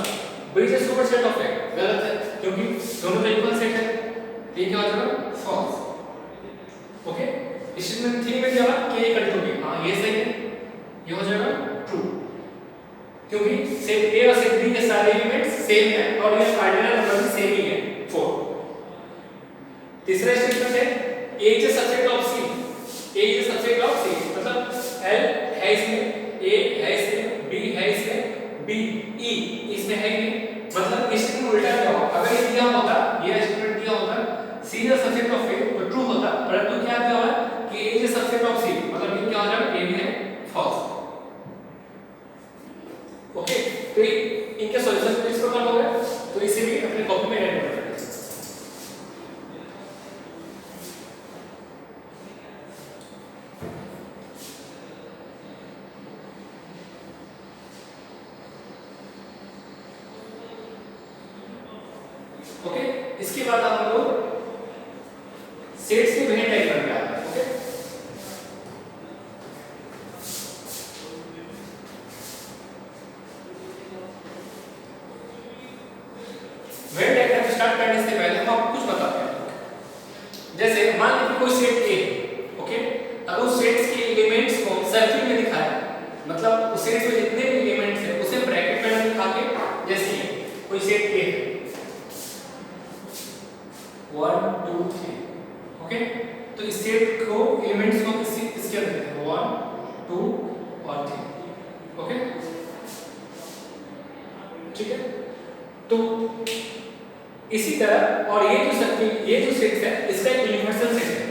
B is a super set of A, गलत है क्योंकि दोनों तो इक्वल सेट है, ये क्या हो जाएगा, फॉल्स, ओके। स्टेटमेंट 3 में क्या होगा, कि A इक्वल टू B, हां ये सही है, ये हो जाएगा ट्रू क्योंकि सेट A और सेट B के सारे एलिमेंट्स सेम है और ये कार्डिनल नंबर भी सेम ही है, 4। तीसरा स्टेटमेंट है A is a subset of C, A is a subset of C, मतलब L है इसमें, A है इसमें, B है इसमें, B E इसमें है ही नहीं, मतलब स्टेटमेंट उल्टा क्या होगा, अगर ये दिया होता, ये स्टेटमेंट दिया होता C is a subset of A तो ट्रू होता, परंतु क्या दिया हुआ है कि A is a subset of C, मतलब ये क्या हो जाएगा, A भी है फॉल्स, ओके। तो इनके सॉल्यूशन इस प्रकार हो गए, तो इसे भी अपने कॉपी में ऐड कर लेते हैं। ओके, इसके बाद हम लोग सेट्स के वेन डायग्राम पे आते हैं, ओके। वेन डायग्राम स्टार्ट करने से पहले हम आपको कुछ बताते हैं। जैसे मान लीजिए कोई सेट A, ओके। अब उस सेट्स के एलिमेंट्स को सर्किल में दिखाया, मतलब उस सेट में जितने भी एलिमेंट्स हैं उसे ब्रैकेट में दिखा के, जैसे कोई सेट A है 1 2 3, ओके। तो इस सेट को एलिमेंट्स को किसके अंदर है, 1 2 और 3, ओके, ठीक है। तो इसी तरह और ये जो सर्किल, ये जो सेट है इसका एक यूनिवर्सल सेट है।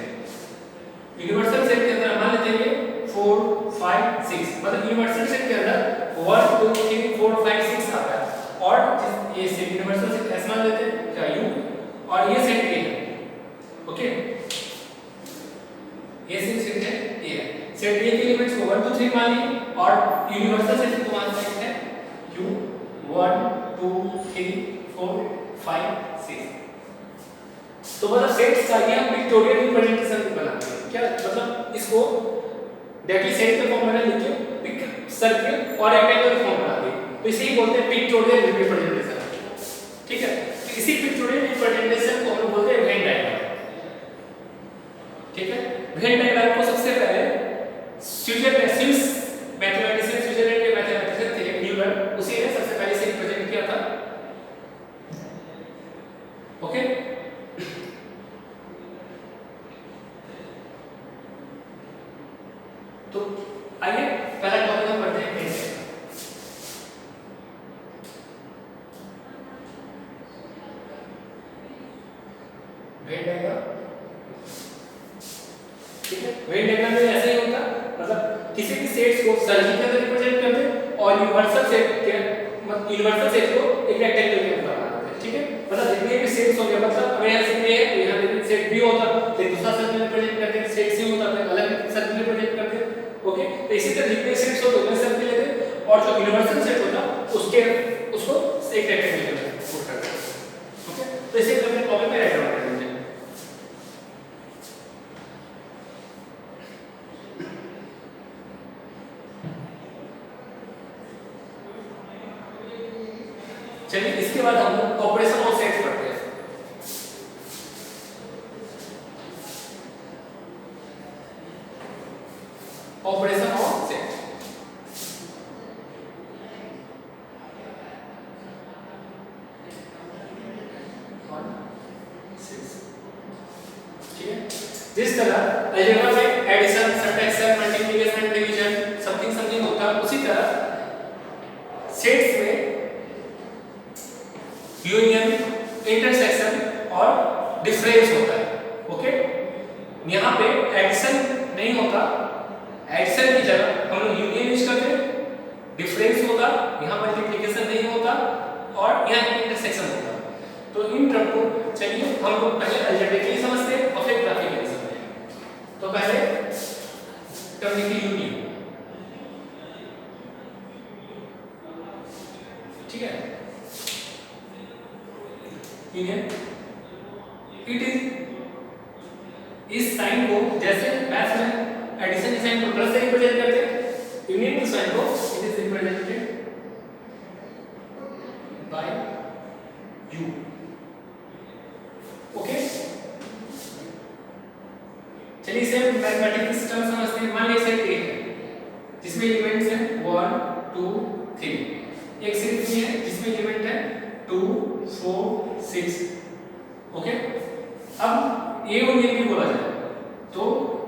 यूनिवर्सल सेट के अंदर मान लेते हैं 4 5 6, मतलब यूनिवर्सल सेट के अंदर 1 2 3 4 5 6 आता है, और ये सेट यूनिवर्सल सेट ऐसे मान लेते हैं क्या, U, और ये सेट A है, ओके। ये सेट है A है, सेट A के एलिमेंट्स को 1 2 3 मान लिए और यूनिवर्सल सेट को मान सकते हैं U 1 2 3 4 5 6। तो मतलब सेट्स का ये हम पिक्टोरियल रिप्रेजेंटेशन बनाते हैं, क्या मतलब इसको डायरेक्टली सेट के फॉर्म में लिख के पिक सर्किल और रेक्टेंगल फॉर्म बना दिए, तो इसे ही बोलते हैं पिक्टोरियल रिप्रेजेंटेशन, ठीक है। तो इसी पिक्टोरियल रिप्रेजेंटेशन को हम बोलते हैं वेन डायग्राम, ठीक है। वेन डायग्राम को सबसे पहले स्विस मैथमेटिशियन, स्विट्जरलैंड के मैथमेटिशियन थे न्यूटन, उसी ने सबसे पहले इसे रिप्रेजेंट किया था, ओके। तो आइए पहला टॉपिक हम पढ़ते हैं वेन डायग्राम। और यूनिवर्सल सेट के मतलब यूनिवर्सल सेट को एक रेक्टेंगल के अंदर बनाते हैं, ठीक है। मतलब जितने भी सेट्स होंगे, मतलब अगर यहाँ सेट ए है तो यहाँ पे सेट बी होता है, तो दूसरा सर्कल रिप्रेजेंट करते हैं, सेट सी होता है अलग सर्कल रिप्रेजेंट करते हैं, ओके। तो इसी तरह जितने सेट्स होते हैं उतने सर्कल लेते हैं और जो यूनिवर्सल सेट होता है उसको एक रेक्टेंगल के अंदर पुट करते हैं, ओके। तो इसे अपने प्रॉब्लम में राइट डाउन कर लेते हैं। चलिए इसके बाद हम लोग ऑपरेशन ऑफ सेट्स पढ़ते हैं। ऑपरेशन ऑफ सेट, ठीक है। जिस तरह अलजेब्रा में addition, subtraction, multiplication, division something something होता है, उसी तरह सेट्स में यूनियन, इंटरसेक्शन और डिफरेंस होता है, ओके। यहाँ पे एडिशन नहीं होता, एडिशन की जगह हम लोग यूनियन यूज करते हैं, डिफरेंस होता, यहाँ मल्टीप्लिकेशन नहीं होता और यहाँ इंटरसेक्शन होता। तो इन टर्म को चलिए हम लोग पहले अलजेब्रिकली समझते हैं और फिर ग्राफिकली समझते हैं। तो पहले टर्म लिखिए यूनियन, ठीक है। यूनियन इट इस साइन को जैसे मैथ में एडिशन के साइन को प्लस से रिप्रेजेंट करते हैं, यूनियन के साइन को it is represented by you, okay. चलिए इसे मैथमेटिक्स सिस्टम समझते हैं। मान लीजिए सेट ए है जिसमें एलिमेंट्स हैं 1 2 3, एक सेट बी है जिसमें एलिमेंट है 2 4 6, ओके। अब ए यूनियन बी बोला जाए तो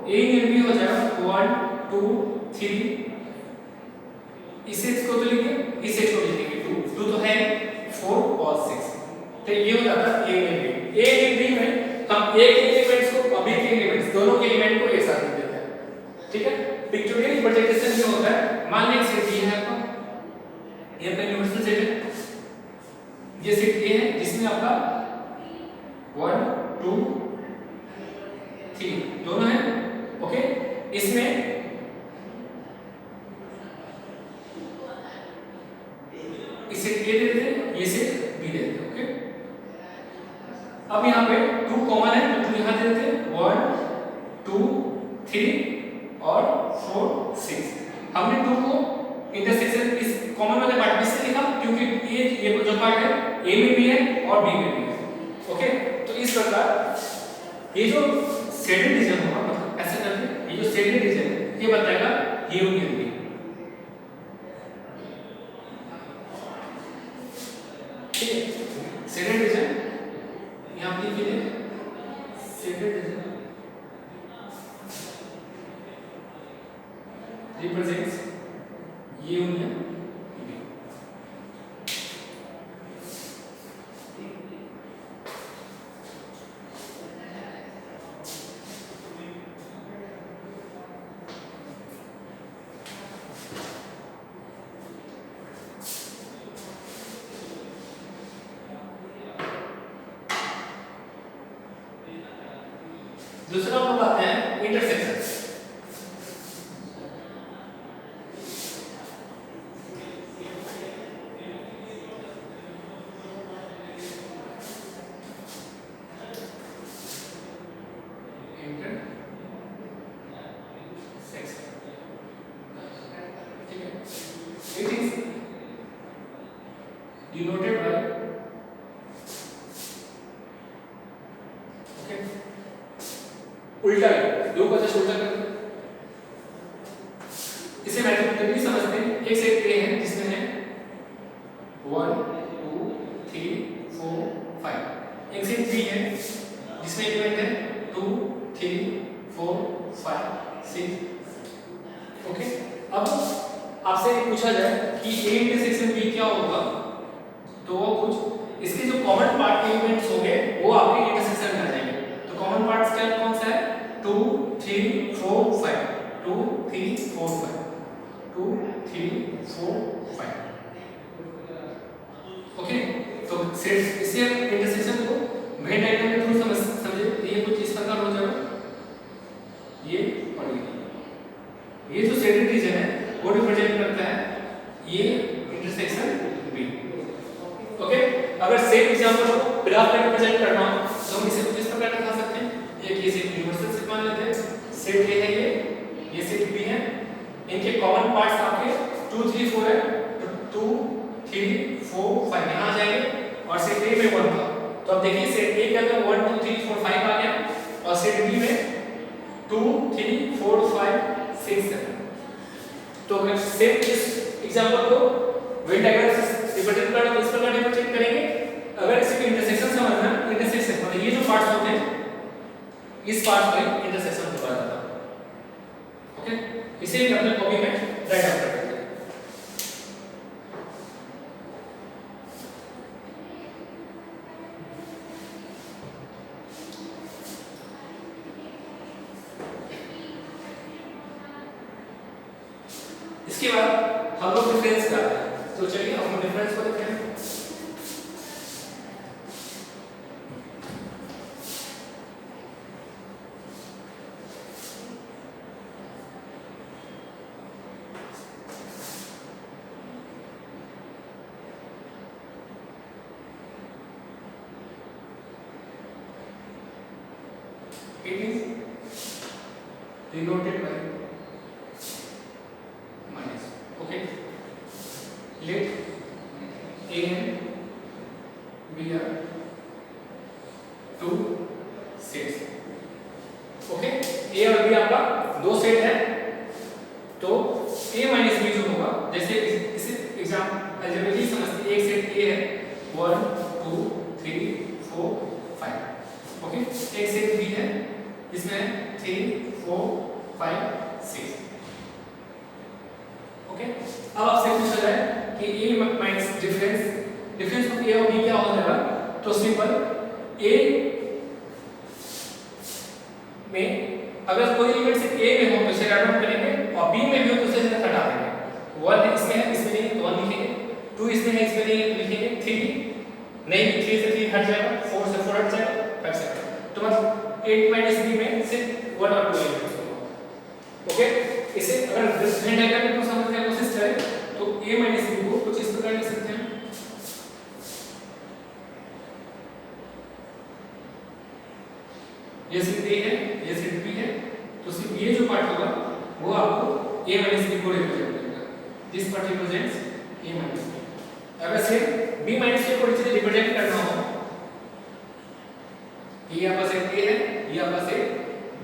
ए यूनियन बी हो जाएगा 1 2 3, इस सेट को तो लिखिए, इस सेट को लिखेंगे 2 तो है 4 और 6, तो ये हो जाता है A union B. A union B में हम एक एलिमेंट्स को अभी के एलिमेंट्स दोनों के एलिमेंट को एक साथ लिख देते हैं, ठीक है। पिक्टोरियल रिप्रेजेंटेशन जो होता है, मान लीजिए सेट ए है आपका, ये अपना यूनिवर्सल सेट है, ये सेट ए है जिसमें आपका 1 2 3 दोनों है, ओके। इसमें इसे ए दे देते हैं, ये सेट बी दे देते हैं, ओके। अब यहाँ पे 2 कॉमन है तो 2 यहाँ दे देते हैं, 1 2 3 और 4 6। हमने 2 को इंटरसेक्शन इस कॉमन वाले पार्ट में से लिखा क्योंकि ये जो पार्ट है ए में भी है और बी में भी है, ओके। तो इस प्रकार ये जो शेडेड रीजन होगा, मतलब ऐसे करके ये जो शेडेड रीजन है ये बताएगा ये यूनियन बी, ठीक है। शेडेड रीजन यहाँ पे लिखिए, शेडेड रीजन रिप्रेजेंट्स ये यूनियन बी। दूसरा हम लोग आते हैं intersection. It is denoted by, okay, उल्टा दो का जस्ट उल्टा कर, इसे मैथमेटिकली समझते हैं। एक सेट ए है जिसमें है 1 2 3 4 5, एक सेट बी है जिसमें एलिमेंट है 2 3 4 5 6, ओके। अब आपसे पूछा जाए कि ए इंटरसेक्शन बी क्या होगा, तो वो कुछ इसके जो कॉमन पार्ट के एलिमेंट्स होंगे वो आपके इंटरसेक्शन में आ जाएंगे। तो कॉमन पार्ट्स क्या कौन सा है, 2 3 4 5, 2 3 4 5, 2 3 4 सेट इसे हम इंटरसेक्शन को वेन डायग्राम के थ्रू समझे। ये कुछ इस प्रकार हो जाएगा, ये और ये जो सेटेड रीजन है वो रिप्रेजेंट करता है ये इंटरसेक्शन बी। ओके, अगर सेम एग्जांपल को ग्राफ में रिप्रेजेंट करना हो तो हम इसे कुछ इस प्रकार दिखा सकते हैं। एक ये सेट यूनिवर्सल सेट मान लेते हैं, सेट ए है ये सेट बी है, इनके कॉमन पार्ट्स आपके 2 3 4 है, तो 2 3 4 5 यहां आ जाएंगे, और सेट ए में 1 था तो अब देखिए सेट ए के अंदर 1 2 3 4 5 आ गया, और सेट बी में 2 3 4 5 6 7। तो अगर सेम इस एग्जांपल को वेन डायग्राम से रिप्रेजेंट करना तो इस प्रकार रिप्रेजेंट करेंगे। अगर इसके इंटरसेक्शन समझना, इंटरसेक्शन मतलब ये जो पार्ट्स होते हैं इस पार्ट में इंटरसेक्शन होता है। ओके, इसे भी अपने कॉपी में राइट आउट कर देंगे। इसके बाद हम लोग डिफरेंस करते हैं, तो चलिए हम डिफरेंस को देखते हैं। It is denoted by minus. Okay, let A and B are two sets. Okay, A और B आपका दो सेट है, तो A माइनस B जो होगा, जैसे इसे एग्जाम अलजेब्रिकली समझते हैं, एक सेट A है 1 2 3 4 5। ओके, एक सेट B है इसमें 3 4 5 6। ओके, अब आपसे पूछा जाए कि A minus difference of A और B क्या हो जाएगा, तो सिंपल A में अगर कोई एलिमेंट से A में हो तो इसे ऐड ऑन करेंगे, और B में भी हो तो इसे हटा देंगे। 1 इसमें है, इसमें नहीं है तो 1 लिखेंगे, 2 इसमें है, इसमें नहीं है तो लिखेंगे 3 नहीं, 3 से 3 हट जाएगा, 4 से 4 हट जाएगा, 5 से 5। तो मतलब 8 माइनस B में सिर्फ 1 और 2 एलिमेंट्स होगा। ओके, इसे अगर वेन डायग्राम में समझने की कोशिश करें तो A माइनस B को कुछ इस प्रकार लिख सकते हैं। ये सेट A है, ये सेट B है, तो सिर्फ ये जो पार्ट होगा वो आपको A माइनस B को रिप्रेजेंट करेगा। This part represents A minus B। अगर से B माइनस A को रिप्रेजेंट करना हो, ये आपका सेट A है, ये आपका सेट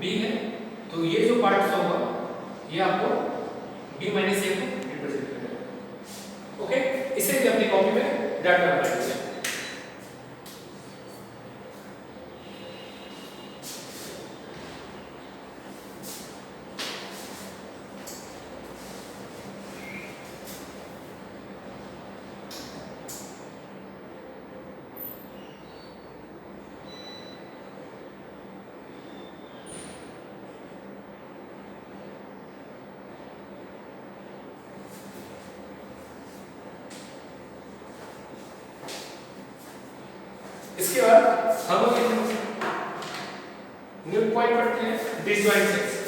B है, तो ये जो पार्ट्स होगा ये आपको B माइनस A को रिप्रेजेंट करेगा। ओके, इसे भी अपनी कॉपी में डाटा कर लीजिए। इसके बाद हम लोग न्यू पॉइंट पढ़ते हैं, डिसजॉइंट सेट्स।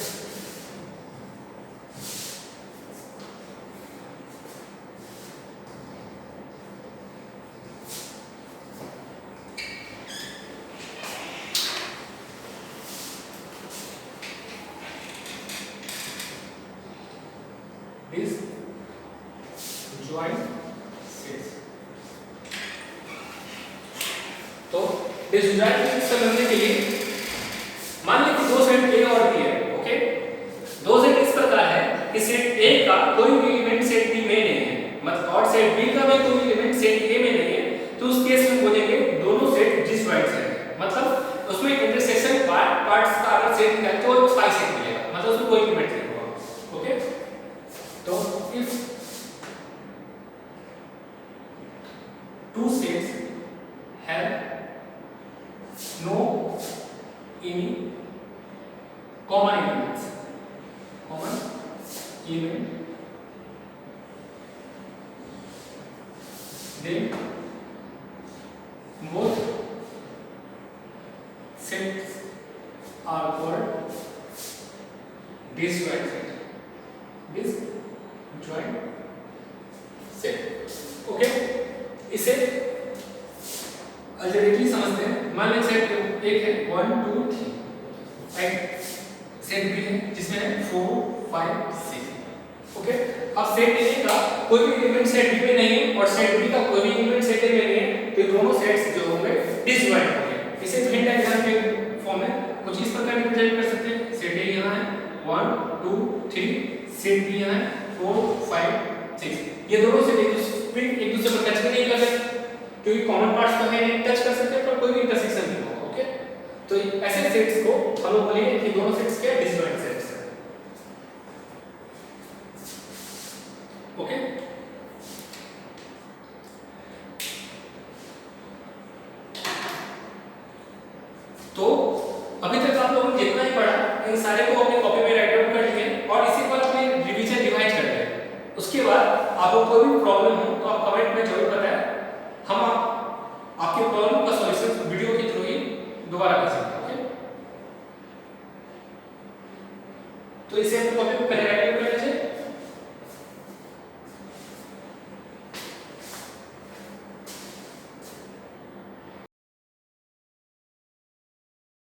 डिसजॉइंट सेट्स, तो डिसजॉइंट सेट्स समझने के लिए मान लीजिए दो सेट A और B है। ओके, दो सेट इस प्रकार है कि सेट A का कोई भी एलिमेंट सेट B में नहीं है, मतलब और सेट B का भी कोई एलिमेंट सेट A में नहीं है, तो उस केस में बोलेंगे दोनों सेट डिसजॉइंट सेट, मतलब उसमें इंटरसेक्शन पार्ट्स का अगर सेट है तो फाई सेट मिलेगा, मतलब उसमें कोई एलिमेंट नहीं होगा। ओके, तो if two sets have no any common elements, then इसे अल्टरनेटली समझते हैं। मान लें सेट एक है 1 2 3, राइट, सेट बी है जिसमें है 4 5 6, ओके। अब सेट ए का कोई भी एलिमेंट सेट बी में नहीं है और सेट बी का कोई भी एलिमेंट सेट ए में नहीं है, तो दोनों सेट्स जो होंगे डिसजॉइंट होंगे। इसे वेन डायग्राम के फॉर्म में कुछ इस प्रकार रिप्रेजेंट कर सकते हैं। सेट ए यहाँ है 1 2 3, सेट बी यहाँ है 4 5 6। ये दोनों सेट एक दूसरे को टच नहीं कर सकते क्योंकि कॉमन पार्ट्स तो है नहीं, टच कर सकते हैं पर कोई भी इंटरसेक्शन नहीं होगा, ओके। तो ऐसे सेट्स को हम लोग बोलेंगे कि दोनों सेट्स के डिसजॉइंट सेट्स हैं, ओके। तो अभी तक आप लोगों ने जितना ही पढ़ा इन सारे को अपने कॉपी में राइट डाउन कर लीजिए और इसी पर अपने रिवीजन रिवाइज कर लें। उसके बाद आपको कोई भी प्रॉब्लम हो तो आप कमेंट में जरूर बताएं, हम आपकी प्रॉब्लम